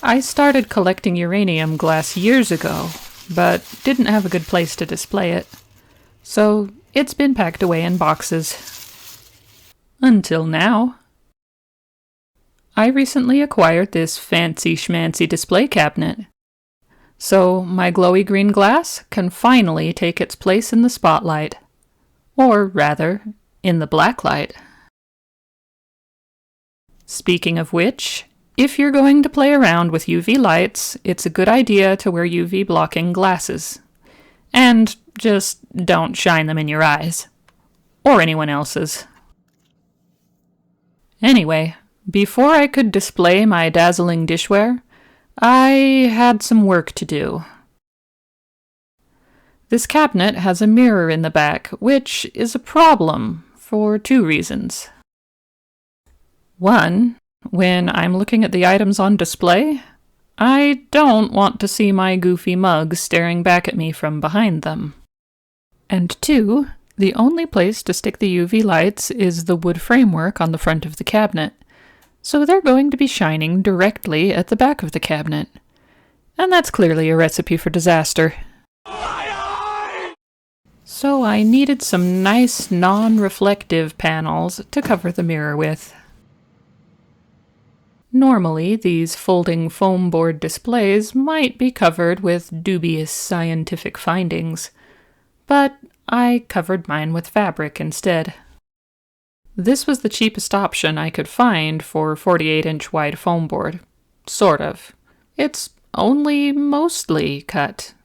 I started collecting uranium glass years ago, but didn't have a good place to display it. So it's been packed away in boxes. Until now. I recently acquired this fancy schmancy display cabinet. So my glowy green glass can finally take its place in the spotlight. Or rather, in the black light. Speaking of which, if you're going to play around with UV lights, it's a good idea to wear UV blocking glasses. And just don't shine them in your eyes. Or anyone else's. Anyway, before I could display my dazzling dishware, I had some work to do. This cabinet has a mirror in the back, which is a problem for two reasons. One, when I'm looking at the items on display, I don't want to see my goofy mug staring back at me from behind them. And two, the only place to stick the UV lights is the wood framework on the front of the cabinet, so they're going to be shining directly at the back of the cabinet. And that's clearly a recipe for disaster. So I needed some nice non-reflective panels to cover the mirror with. Normally, these folding foam board displays might be covered with dubious scientific findings, but I covered mine with fabric instead. This was the cheapest option I could find for 48-inch wide foam board. Sort of. It's only mostly cut.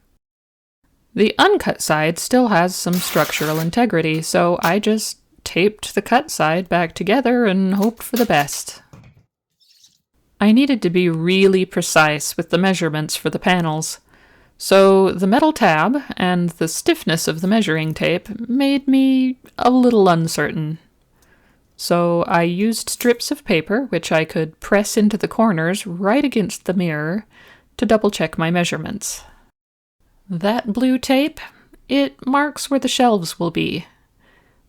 The uncut side still has some structural integrity, so I just taped the cut side back together and hoped for the best. I needed to be really precise with the measurements for the panels, so the metal tab and the stiffness of the measuring tape made me a little uncertain. So I used strips of paper which I could press into the corners right against the mirror to double-check my measurements. That blue tape, it marks where the shelves will be.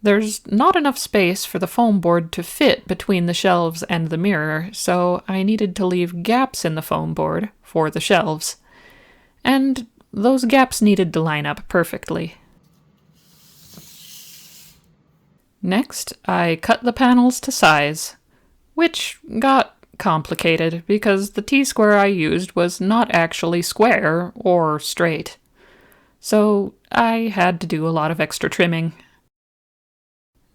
There's not enough space for the foam board to fit between the shelves and the mirror, so I needed to leave gaps in the foam board for the shelves. And those gaps needed to line up perfectly. Next, I cut the panels to size, which got complicated because the T-square I used was not actually square or straight. So I had to do a lot of extra trimming.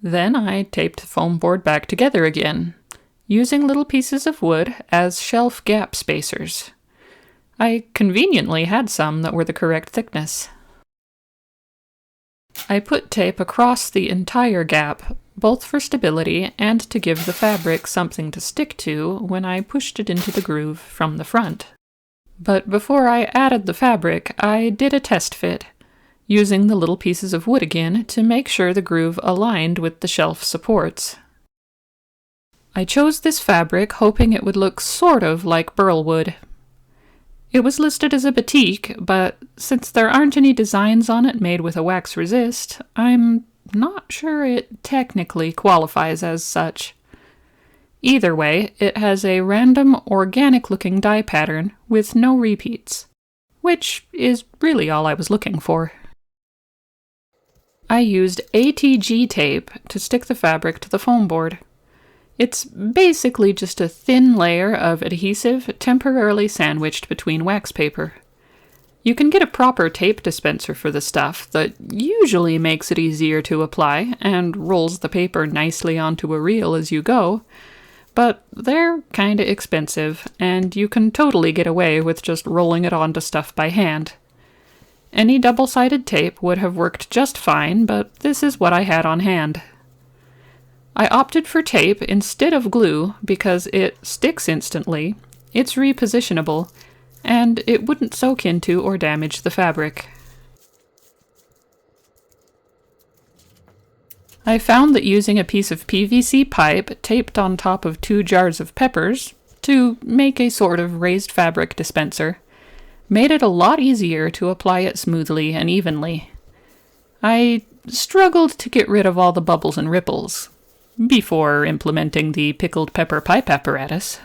Then I taped the foam board back together again, using little pieces of wood as shelf gap spacers. I conveniently had some that were the correct thickness. I put tape across the entire gap, both for stability and to give the fabric something to stick to when I pushed it into the groove from the front. But before I added the fabric, I did a test fit, using the little pieces of wood again to make sure the groove aligned with the shelf supports. I chose this fabric hoping it would look sort of like burl wood. It was listed as a batik, but since there aren't any designs on it made with a wax resist, I'm not sure it technically qualifies as such. Either way, it has a random organic-looking dye pattern with no repeats, which is really all I was looking for. I used ATG tape to stick the fabric to the foam board. It's basically just a thin layer of adhesive temporarily sandwiched between wax paper. You can get a proper tape dispenser for the stuff that usually makes it easier to apply and rolls the paper nicely onto a reel as you go, but they're kinda expensive, and you can totally get away with just rolling it onto stuff by hand. Any double-sided tape would have worked just fine, but this is what I had on hand. I opted for tape instead of glue because it sticks instantly, it's repositionable, and it wouldn't soak into or damage the fabric. I found that using a piece of PVC pipe taped on top of 2 jars of peppers to make a sort of raised fabric dispenser made it a lot easier to apply it smoothly and evenly. I struggled to get rid of all the bubbles and ripples before implementing the pickled pepper pipe apparatus.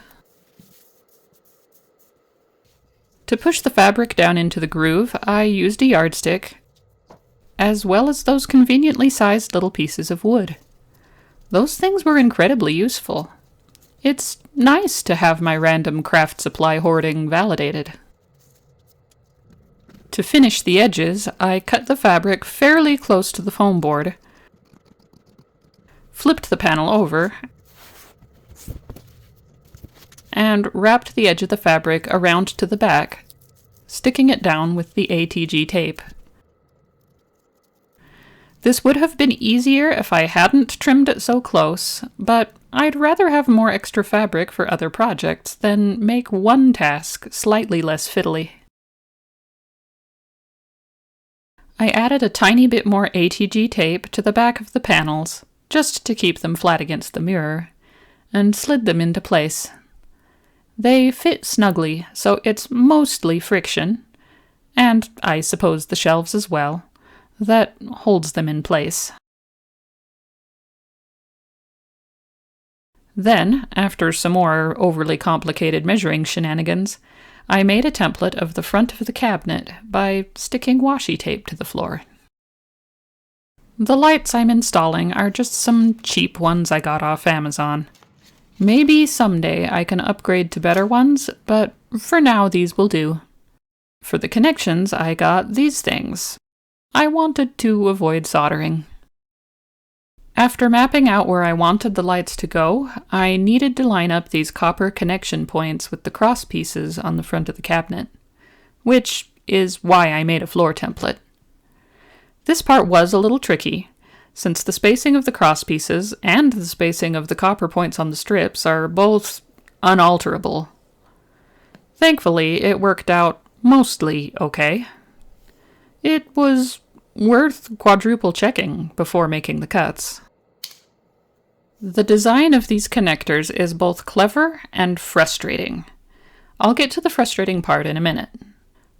To push the fabric down into the groove, I used a yardstick, as well as those conveniently sized little pieces of wood. Those things were incredibly useful. It's nice to have my random craft supply hoarding validated. To finish the edges, I cut the fabric fairly close to the foam board, flipped the panel over, and wrapped the edge of the fabric around to the back, sticking it down with the ATG tape. This would have been easier if I hadn't trimmed it so close, but I'd rather have more extra fabric for other projects than make one task slightly less fiddly. I added a tiny bit more ATG tape to the back of the panels, just to keep them flat against the mirror, and slid them into place. They fit snugly, so it's mostly friction, and I suppose the shelves as well, that holds them in place. Then, after some more overly complicated measuring shenanigans, I made a template of the front of the cabinet by sticking washi tape to the floor. The lights I'm installing are just some cheap ones I got off Amazon. Maybe someday I can upgrade to better ones, but for now these will do. For the connections, I got these things. I wanted to avoid soldering. After mapping out where I wanted the lights to go, I needed to line up these copper connection points with the cross pieces on the front of the cabinet, which is why I made a floor template. This part was a little tricky, since the spacing of the cross pieces and the spacing of the copper points on the strips are both unalterable. Thankfully, it worked out mostly okay. It was worth quadruple checking before making the cuts. The design of these connectors is both clever and frustrating. I'll get to the frustrating part in a minute.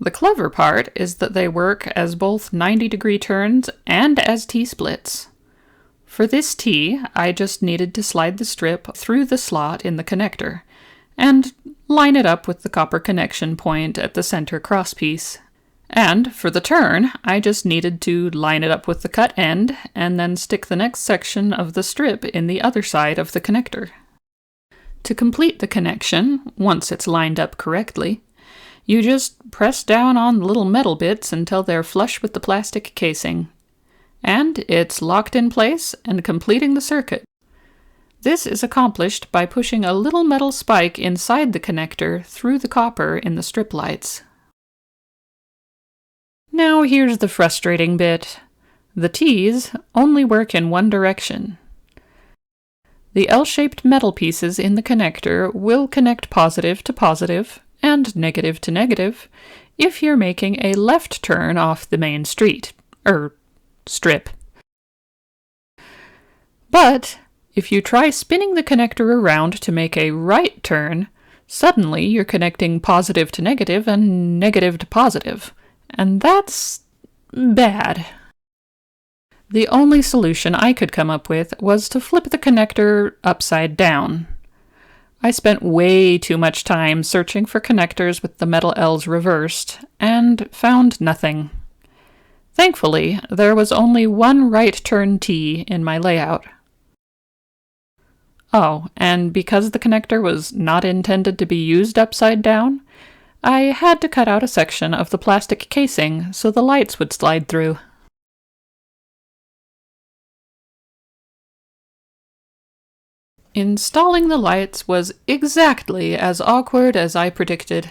The clever part is that they work as both 90-degree turns and as T-splits. For this T, I just needed to slide the strip through the slot in the connector and line it up with the copper connection point at the center crosspiece. And for the turn, I just needed to line it up with the cut end and then stick the next section of the strip in the other side of the connector. To complete the connection, once it's lined up correctly, you just press down on the little metal bits until they're flush with the plastic casing. And it's locked in place and completing the circuit. This is accomplished by pushing a little metal spike inside the connector through the copper in the strip lights. Now here's the frustrating bit. The T's only work in one direction. The L-shaped metal pieces in the connector will connect positive to positive and negative to negative if you're making a left turn off the main strip. But if you try spinning the connector around to make a right turn, suddenly you're connecting positive to negative and negative to positive. And that's bad. The only solution I could come up with was to flip the connector upside down. I spent way too much time searching for connectors with the metal L's reversed, and found nothing. Thankfully, there was only one right turn T in my layout. Oh, and because the connector was not intended to be used upside down, I had to cut out a section of the plastic casing so the lights would slide through. Installing the lights was exactly as awkward as I predicted.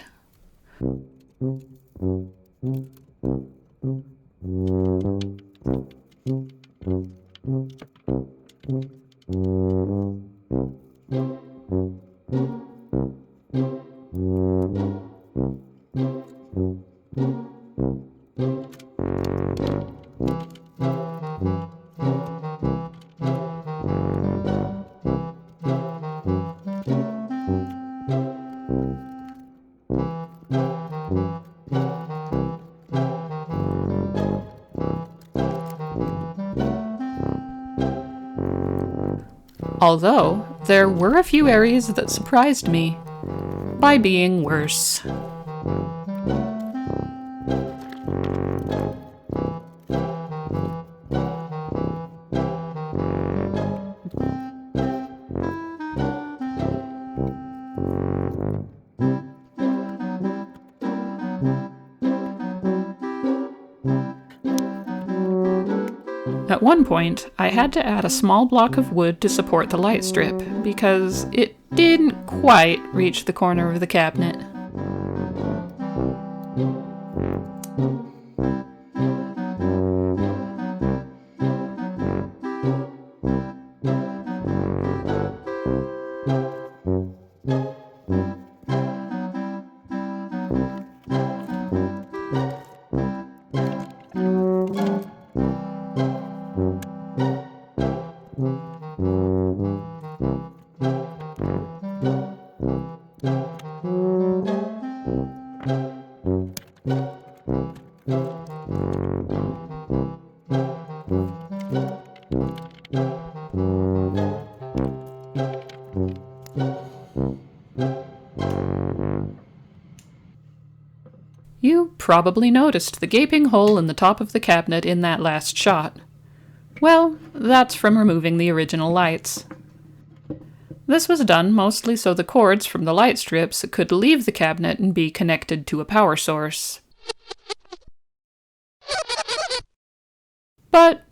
Although, there were a few areas that surprised me by being worse. At one point, I had to add a small block of wood to support the light strip, because it didn't quite reach the corner of the cabinet. You probably noticed the gaping hole in the top of the cabinet in that last shot. Well, that's from removing the original lights. This was done mostly so the cords from the light strips could leave the cabinet and be connected to a power source. But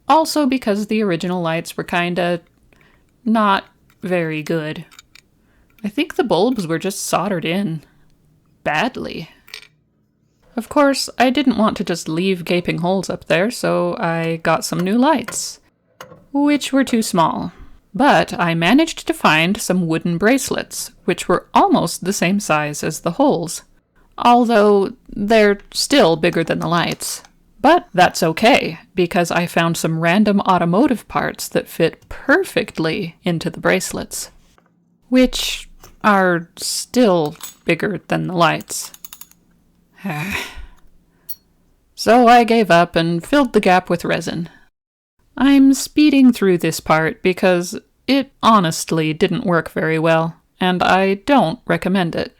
also because the original lights were kinda not very good. I think the bulbs were just soldered in. Badly. Of course, I didn't want to just leave gaping holes up there, so I got some new lights, which were too small. But I managed to find some wooden bracelets, which were almost the same size as the holes, although they're still bigger than the lights. But that's okay, because I found some random automotive parts that fit perfectly into the bracelets, which are still bigger than the lights. So I gave up and filled the gap with resin. I'm speeding through this part because it honestly didn't work very well, and I don't recommend it.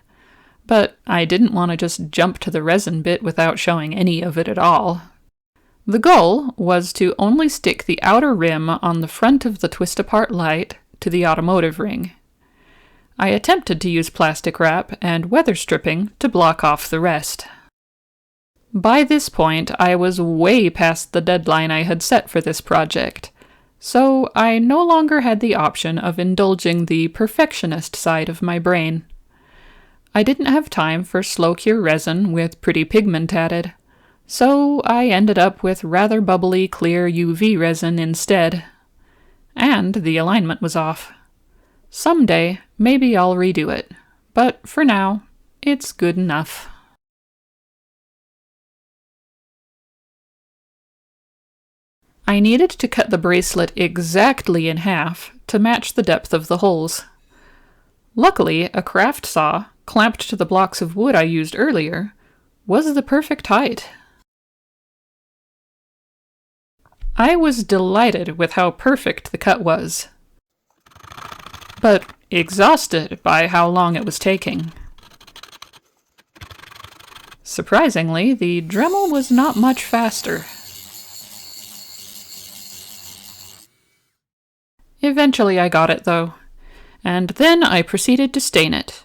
But I didn't want to just jump to the resin bit without showing any of it at all. The goal was to only stick the outer rim on the front of the twist-apart light to the automotive ring. I attempted to use plastic wrap and weather stripping to block off the rest. By this point, I was way past the deadline I had set for this project, so I no longer had the option of indulging the perfectionist side of my brain. I didn't have time for slow-cure resin with pretty pigment added, so I ended up with rather bubbly clear UV resin instead. And the alignment was off. Someday, maybe I'll redo it, but for now, it's good enough. I needed to cut the bracelet exactly in half to match the depth of the holes. Luckily, a craft saw, clamped to the blocks of wood I used earlier, was the perfect height. I was delighted with how perfect the cut was, but exhausted by how long it was taking. Surprisingly, the Dremel was not much faster. Eventually I got it, though, and then I proceeded to stain it.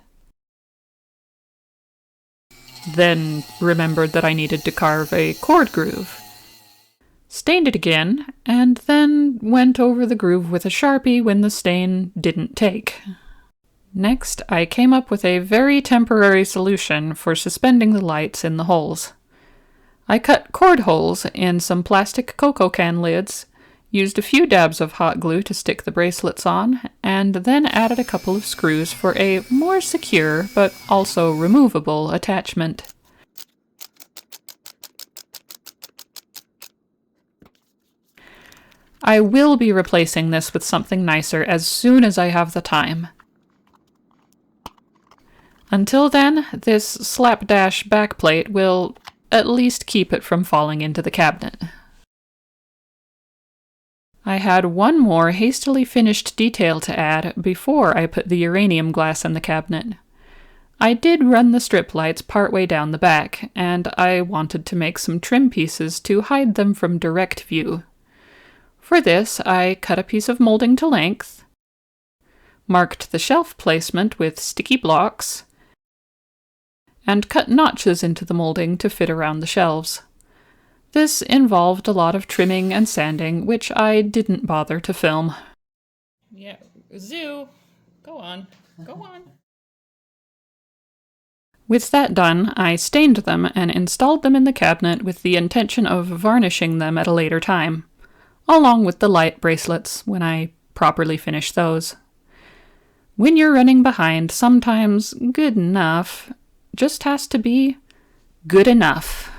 Then remembered that I needed to carve a cord groove. Stained it again, and then went over the groove with a Sharpie when the stain didn't take. Next, I came up with a very temporary solution for suspending the lights in the holes. I cut cord holes in some plastic cocoa can lids, used a few dabs of hot glue to stick the bracelets on, and then added a couple of screws for a more secure but also removable attachment. I will be replacing this with something nicer as soon as I have the time. Until then, this slapdash backplate will at least keep it from falling into the cabinet. I had one more hastily finished detail to add before I put the uranium glass in the cabinet. I did run the strip lights partway down the back, and I wanted to make some trim pieces to hide them from direct view. For this, I cut a piece of molding to length, marked the shelf placement with sticky blocks, and cut notches into the molding to fit around the shelves. This involved a lot of trimming and sanding, which I didn't bother to film. Yeah, Zoo, go on, go on. With that done, I stained them and installed them in the cabinet with the intention of varnishing them at a later time, along with the light bracelets when I properly finish those. When you're running behind, sometimes good enough just has to be good enough.